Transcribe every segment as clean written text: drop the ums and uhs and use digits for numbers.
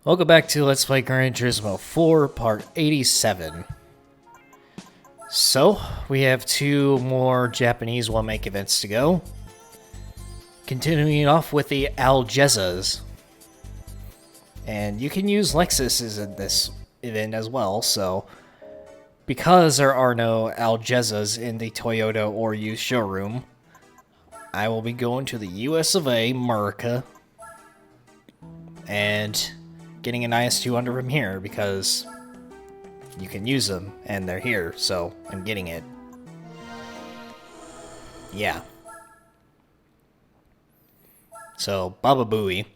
Welcome back to Let's Play Gran Turismo 4, Part 87. So, we have two more Japanese one-make events to go. Continuing off with the Altezzas. And you can use Lexuses in this event as well, so... Because there are no Altezzas in the Toyota or used showroom, I will be going to the US of A, America, and getting an IS-200 from here because you can use them and they're here, so I'm getting it. Yeah. So, Baba Booey.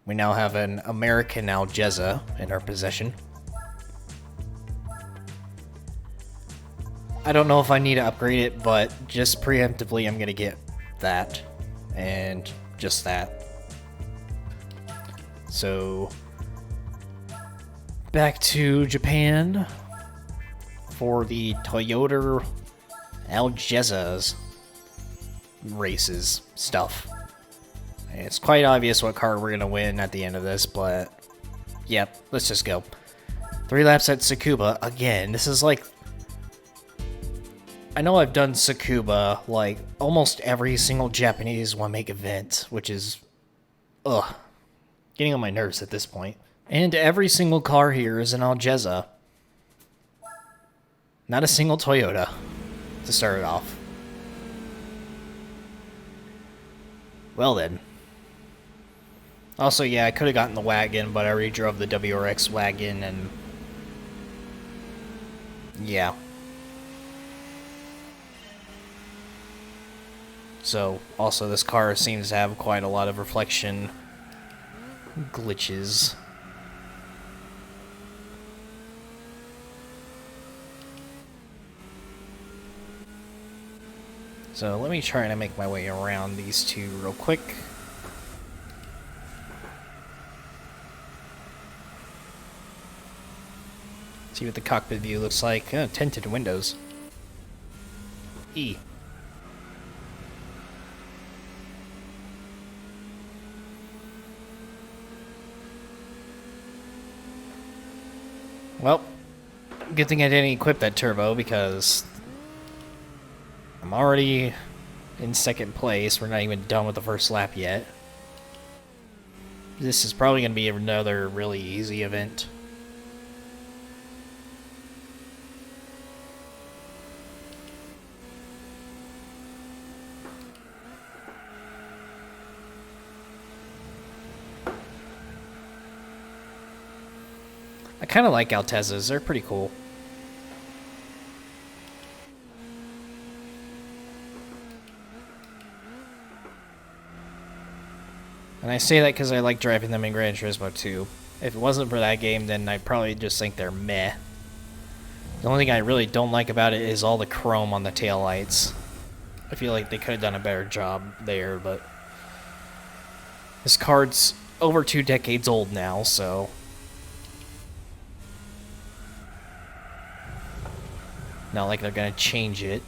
We now have an American Altezza in our possession. I don't know if I need to upgrade it, but just preemptively I'm gonna get that. And just that. So, back to Japan for the Toyota Altezzas races stuff. And it's quite obvious what car we're going to win at the end of this, but yep, let's just go. 3 laps at Sakuya. Again, this is like... I know I've done Sakuya like almost every single Japanese one-make event, which is... ugh. Getting on my nerves at this point. And every single car here is an Altezza. Not a single Toyota, to start it off. Well then. Also, yeah, I could have gotten the wagon, but I already drove the WRX wagon, and... yeah. So, also this car seems to have quite a lot of reflection glitches. So let me try to make my way around these two real quick. See what the cockpit view looks like. Tinted windows. E. Well, good thing I didn't equip that turbo because I'm already in second place. We're not even done with the first lap yet. This is probably going to be another really easy event. I kind of like Altezzas, they're pretty cool. And I say that because I like driving them in Gran Turismo 2. If it wasn't for that game, then I'd probably just think they're meh. The only thing I really don't like about it is all the chrome on the taillights. I feel like they could have done a better job there, but... this card's over 2 decades old now, so... not like they're gonna change it.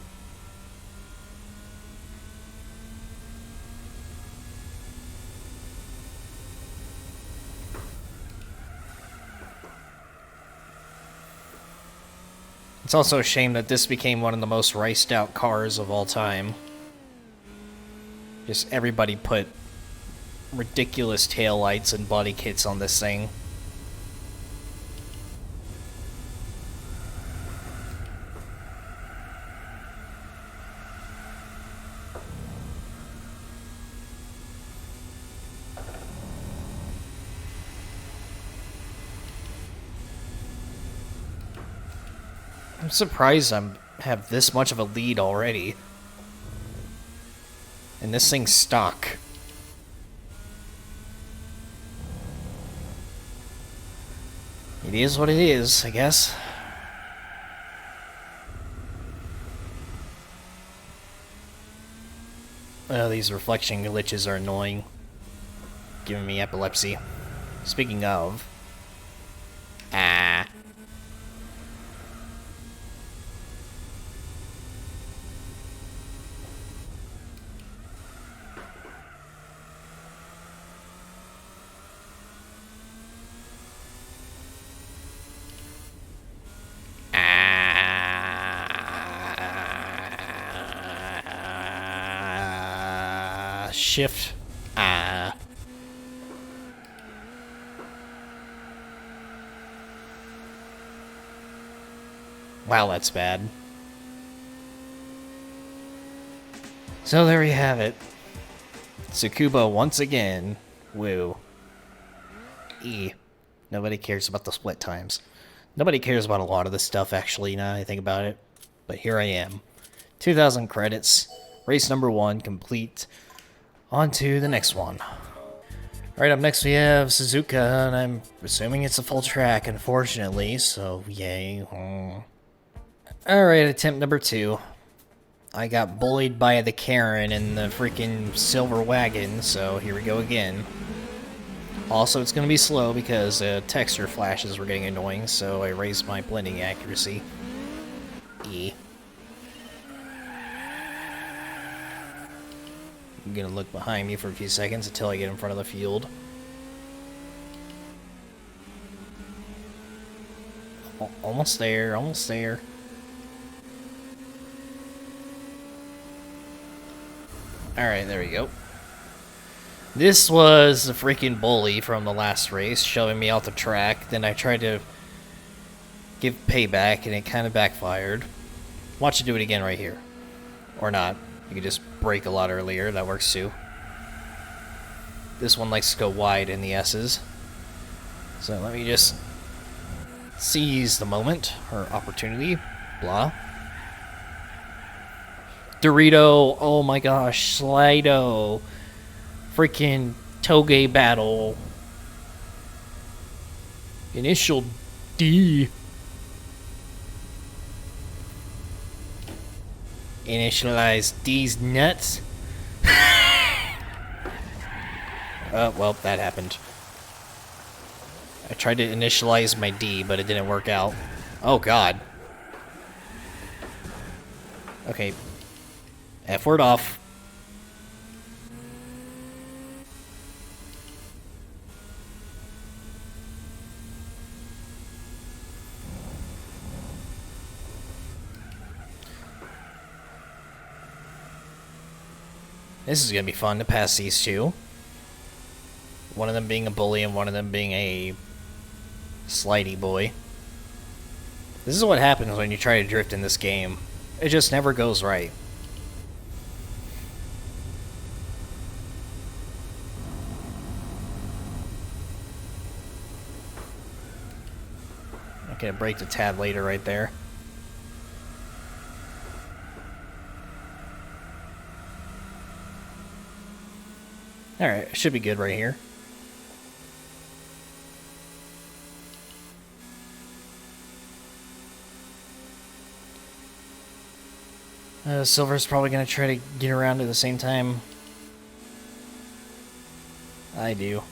It's also a shame that this became one of the most raced out cars of all time. Just everybody put ridiculous taillights and body kits on this thing. I'm surprised I have this much of a lead already. And this thing's stock. It is what it is, I guess. Oh, these reflection glitches are annoying. Giving me epilepsy. Speaking of... shift. Ah. Wow, that's bad. So there we have it. Tsukuba once again. Woo. E. Nobody cares about the split times. Nobody cares about a lot of this stuff, actually, now that I think about it. But here I am. 2,000 credits. Race number 1 complete. On to the next one. Alright, up next we have Suzuka, and I'm assuming it's a full track, unfortunately, so yay. Alright, attempt number 2. I got bullied by the Karen in the freaking silver wagon, so here we go again. Also, it's going to be slow because texture flashes were getting annoying, so I raised my blending accuracy. E. I'm going to look behind me for a few seconds until I get in front of the field. Almost there, almost there. Alright, there we go. This was the freaking bully from the last race, shoving me out the track. Then I tried to give payback, and it kind of backfired. Watch it do it again right here. Or not. You can just brake a lot earlier. That works too. This one likes to go wide in the S's. So let me just seize the moment, or opportunity. Blah. Dorito. Oh my gosh. Slido. Freaking Toge battle. Initial D. Initialize D's nuts. Oh, well, that happened. I tried to initialize my D, but it didn't work out. Oh, God. Okay. F-word off. This is going to be fun to pass these two. One of them being a bully and one of them being a slidey boy. This is what happens when you try to drift in this game. It just never goes right. I'm going to brake a tad later right there. Alright, should be good right here. Silver's probably going to try to get around at the same time I do.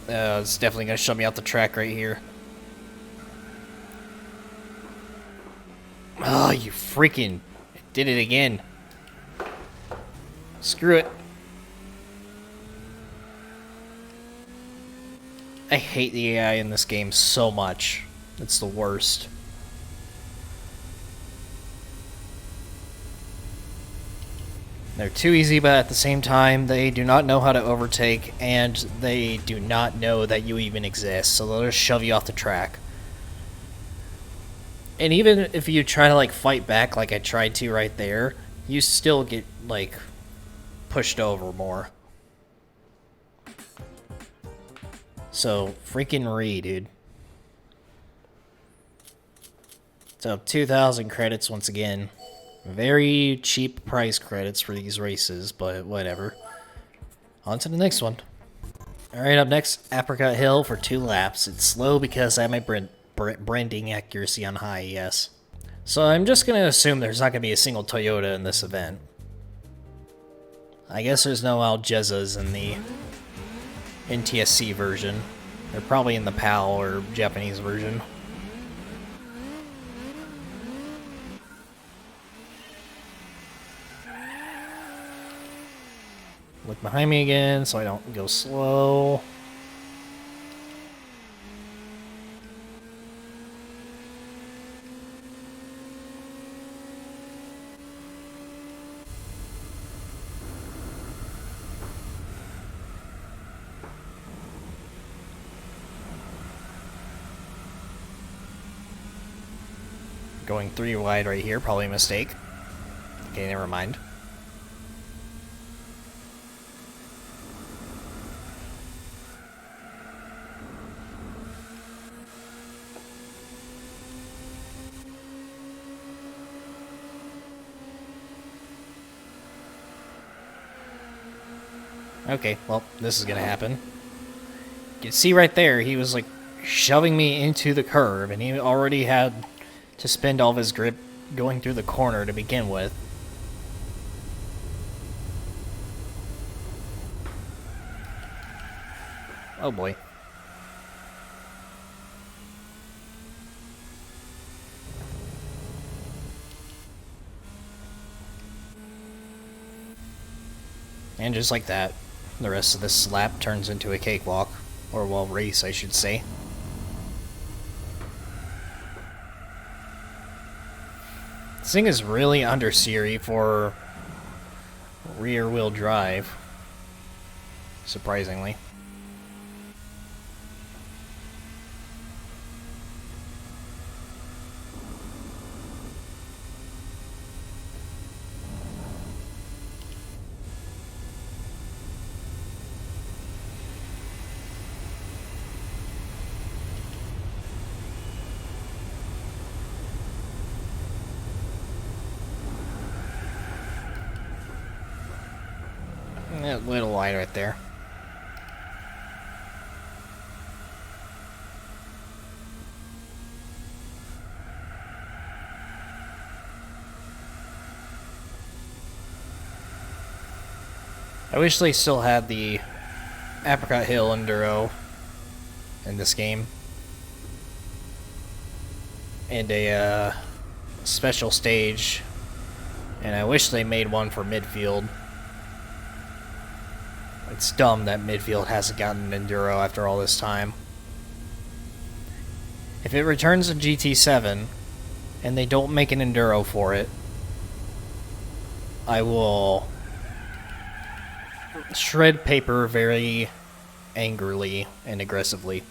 It's definitely going to shove me out the track right here. Oh, you freaking... did it again. Screw it. I hate the AI in this game so much. It's the worst. They're too easy, but at the same time, they do not know how to overtake, and they do not know that you even exist, so they'll just shove you off the track. And even if you try to, like, fight back like I tried to right there, you still get, like, pushed over more. So, freaking re, dude. So, 2,000 credits once again. Very cheap price credits for these races, but whatever. On to the next one. Alright, up next, Apricot Hill for 2 laps. It's slow because I have my branding accuracy on high, yes. So I'm just going to assume there's not going to be a single Toyota in this event. I guess there's no Altezzas in the NTSC version. They're probably in the PAL or Japanese version. Look behind me again so I don't go slow. Going 3 wide right here, probably a mistake. Okay, never mind. Okay, well, this is gonna happen. You can see right there, he was like shoving me into the curve, and he already had to spend all of his grip going through the corner to begin with. Oh boy. And just like that, the rest of this lap turns into a cakewalk. Or, well, race, I should say. This thing is really understeery for rear-wheel drive, surprisingly. A little wide right there. I wish they still had the Apricot Hill Enduro in this game. And a special stage. And I wish they made one for midfield. It's dumb that midfield hasn't gotten an Enduro after all this time. If it returns to GT7 and they don't make an Enduro for it, I will shred paper very angrily and aggressively.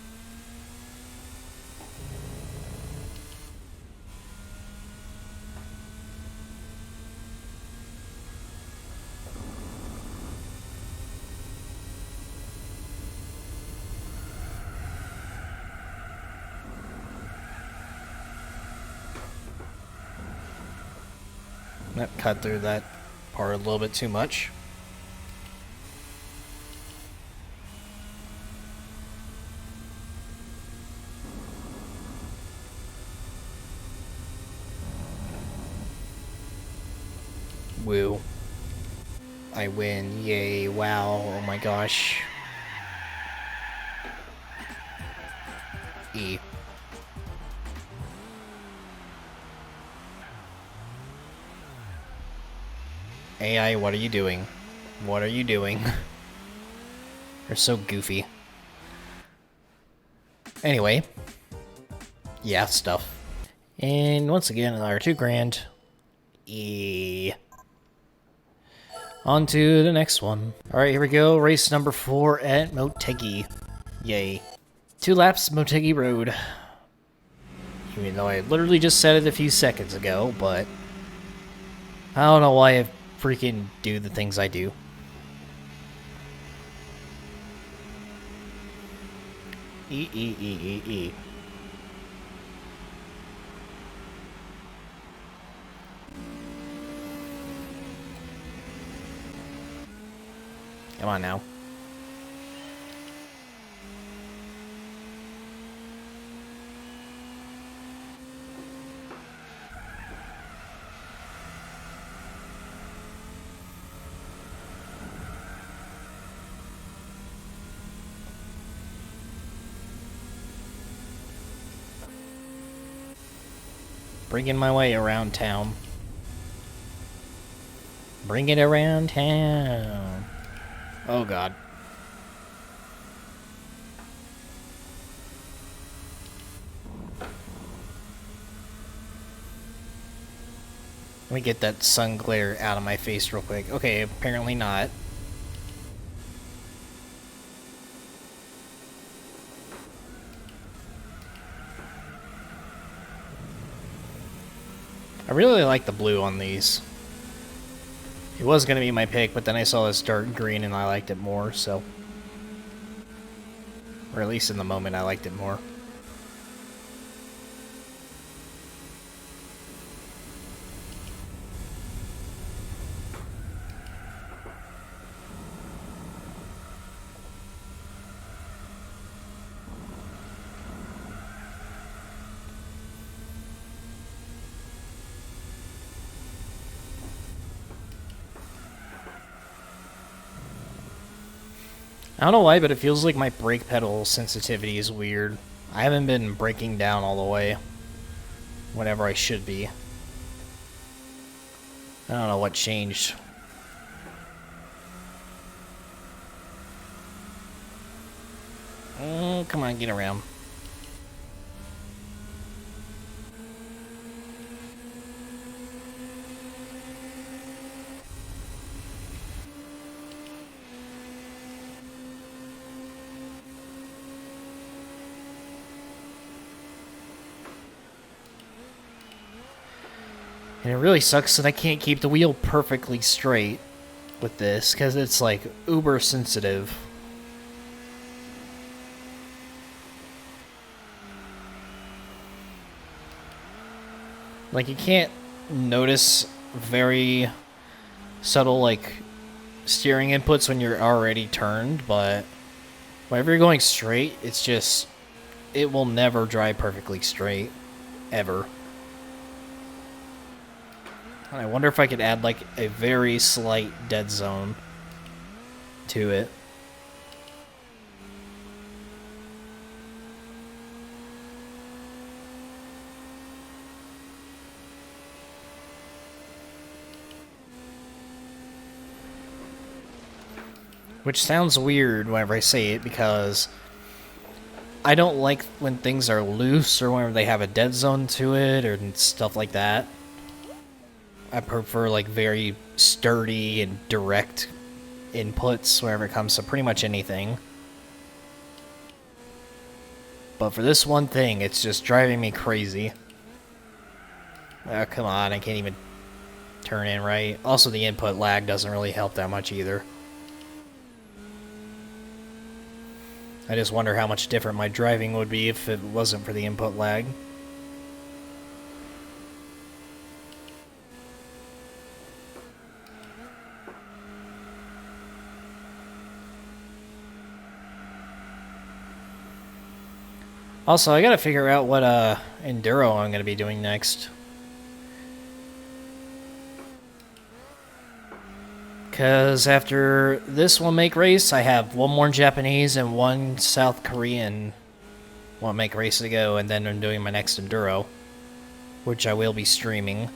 That cut through that part a little bit too much. Woo. I win. Yay. Wow. Oh my gosh. E. AI, what are you doing? What are you doing? You're so goofy. Anyway. Yeah, stuff. And once again, our 2 grand. E. On to the next one. Alright, here we go. Race number 4 at Motegi. Yay. 2 laps, Motegi Road. Even though I literally just said it a few seconds ago, but I don't know why I freaking do the things I do. E. Come on now. Bringing my way around town. Bring it around town. Oh god. Let me get that sun glare out of my face real quick. Okay, apparently not. I really like the blue on these. It was going to be my pick, but then I saw this dark green and I liked it more, so... Or at least in the moment, I liked it more. I don't know why, but it feels like my brake pedal sensitivity is weird. I haven't been braking down all the way whenever I should be. I don't know what changed. Oh, come on, get around. And it really sucks that I can't keep the wheel perfectly straight with this, because it's like uber sensitive. Like, you can't notice very subtle, like, steering inputs when you're already turned, but whenever you're going straight, it's just, it will never drive perfectly straight, ever. And I wonder if I could add, like, a very slight dead zone to it. Which sounds weird whenever I say it, because I don't like when things are loose or whenever they have a dead zone to it or stuff like that. I prefer, like, very sturdy and direct inputs whenever it comes to pretty much anything. But for this one thing, it's just driving me crazy. Oh, come on, I can't even turn in right. Also, the input lag doesn't really help that much either. I just wonder how much different my driving would be if it wasn't for the input lag. Also, I gotta figure out what enduro I'm gonna be doing next. Because after this one make race, I have one more Japanese and one South Korean one make race to go, and then I'm doing my next enduro, which I will be streaming.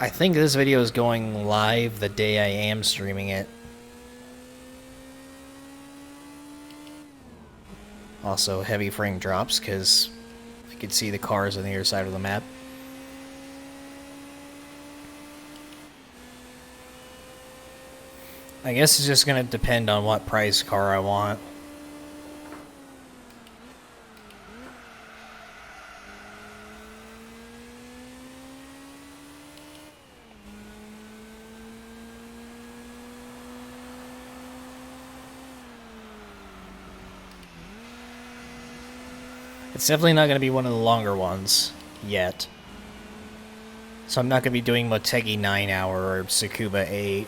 I think this video is going live the day I am streaming it. Also, heavy frame drops, because I could see the cars on the other side of the map. I guess it's just going to depend on what price car I want. It's definitely not going to be one of the longer ones, yet. So I'm not going to be doing Motegi 9-hour or Sakuya 8,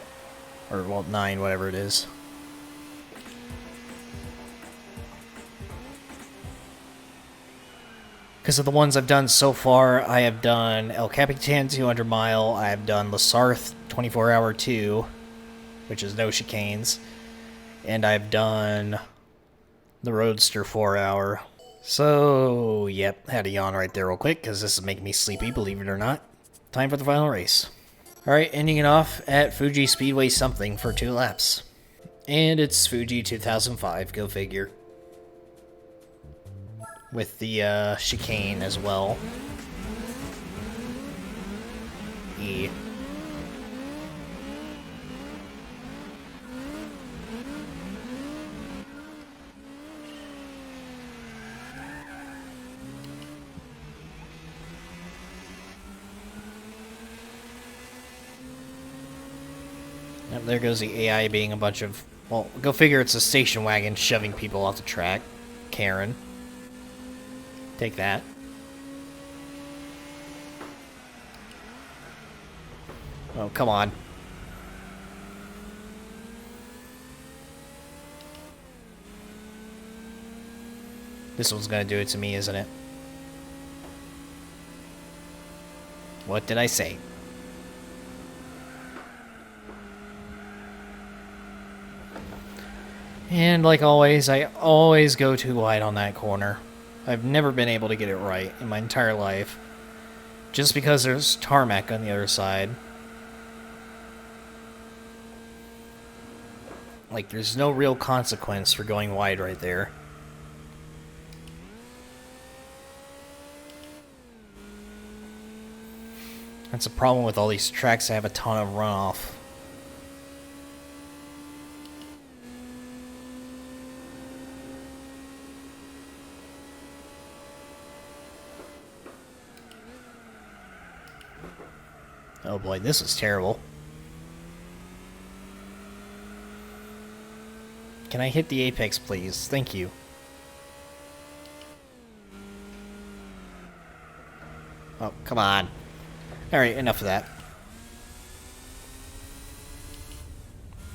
or, well, 9, whatever it is. Because of the ones I've done so far, I have done El Capitan 200 mile, I have done Lasarth 24-hour 2, which is no chicanes, and I've done the Roadster 4-hour. So, yep, had to yawn right there real quick, because this is making me sleepy, believe it or not. Time for the final race. Alright, ending it off at Fuji Speedway something for 2 laps. And it's Fuji 2005, go figure. With the chicane as well. E. Yep, there goes the AI being a bunch of... Well, go figure it's a station wagon shoving people off the track. Karen. Take that. Oh, come on. This one's gonna do it to me, isn't it? What did I say? And like always, I always go too wide on that corner. I've never been able to get it right in my entire life. Just because there's tarmac on the other side. Like, there's no real consequence for going wide right there. That's a problem with all these tracks that have a ton of runoff. Oh boy, this is terrible. Can I hit the apex, please? Thank you. Oh, come on. Alright, enough of that.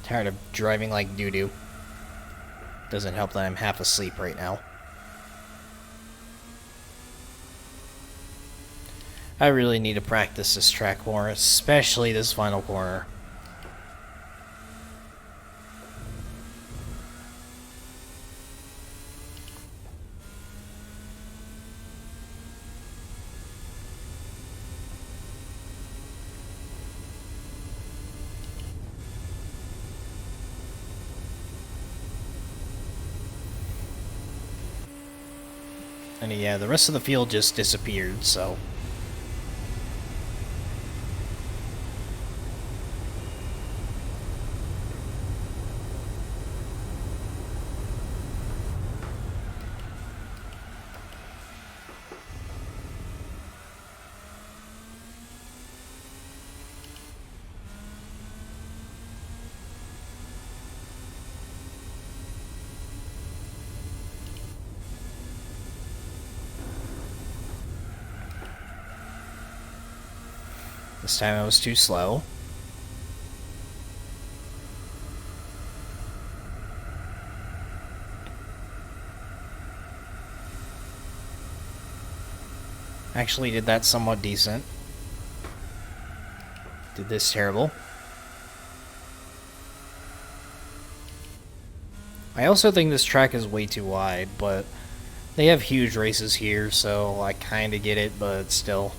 Tired of driving like doo-doo. Doesn't help that I'm half asleep right now. I really need to practice this track more, especially this final corner. And yeah, the rest of the field just disappeared, so... This time I was too slow. Actually did that somewhat decent. Did this terrible. I also think this track is way too wide, but they have huge races here, so I kinda get it, but still.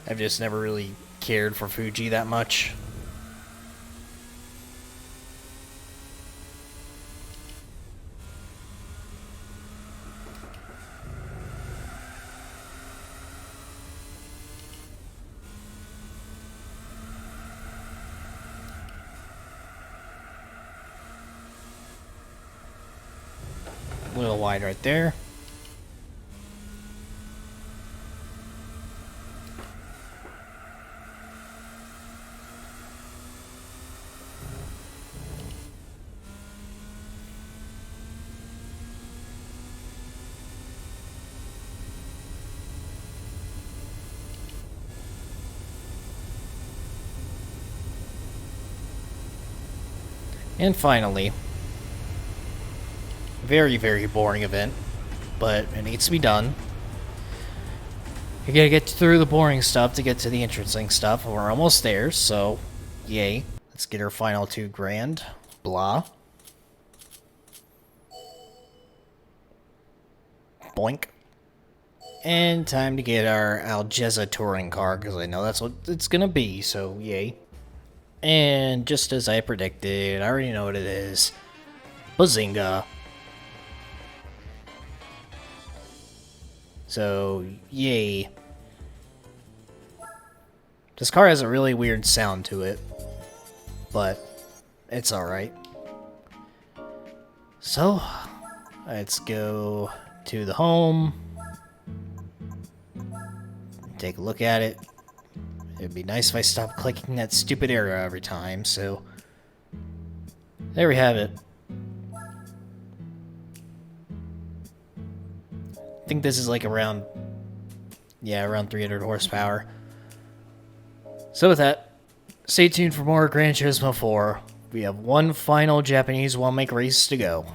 I've just never really cared for Fuji that much. A little wide right there. And finally, very, very boring event, but it needs to be done. You gotta get through the boring stuff to get to the interesting stuff. We're almost there, so yay. Let's get our final 2 grand. Blah. Boink. And time to get our Altezza touring car, because I know that's what it's gonna be, so yay. And just as I predicted, I already know what it is. Bazinga. So, yay. This car has a really weird sound to it, but it's alright. So, let's go to the home. Take a look at it. It'd be nice if I stopped clicking that stupid arrow every time, so... There we have it. I think this is like around... Yeah, around 300 horsepower. So with that, stay tuned for more Gran Turismo 4. We have one final Japanese one-make race to go.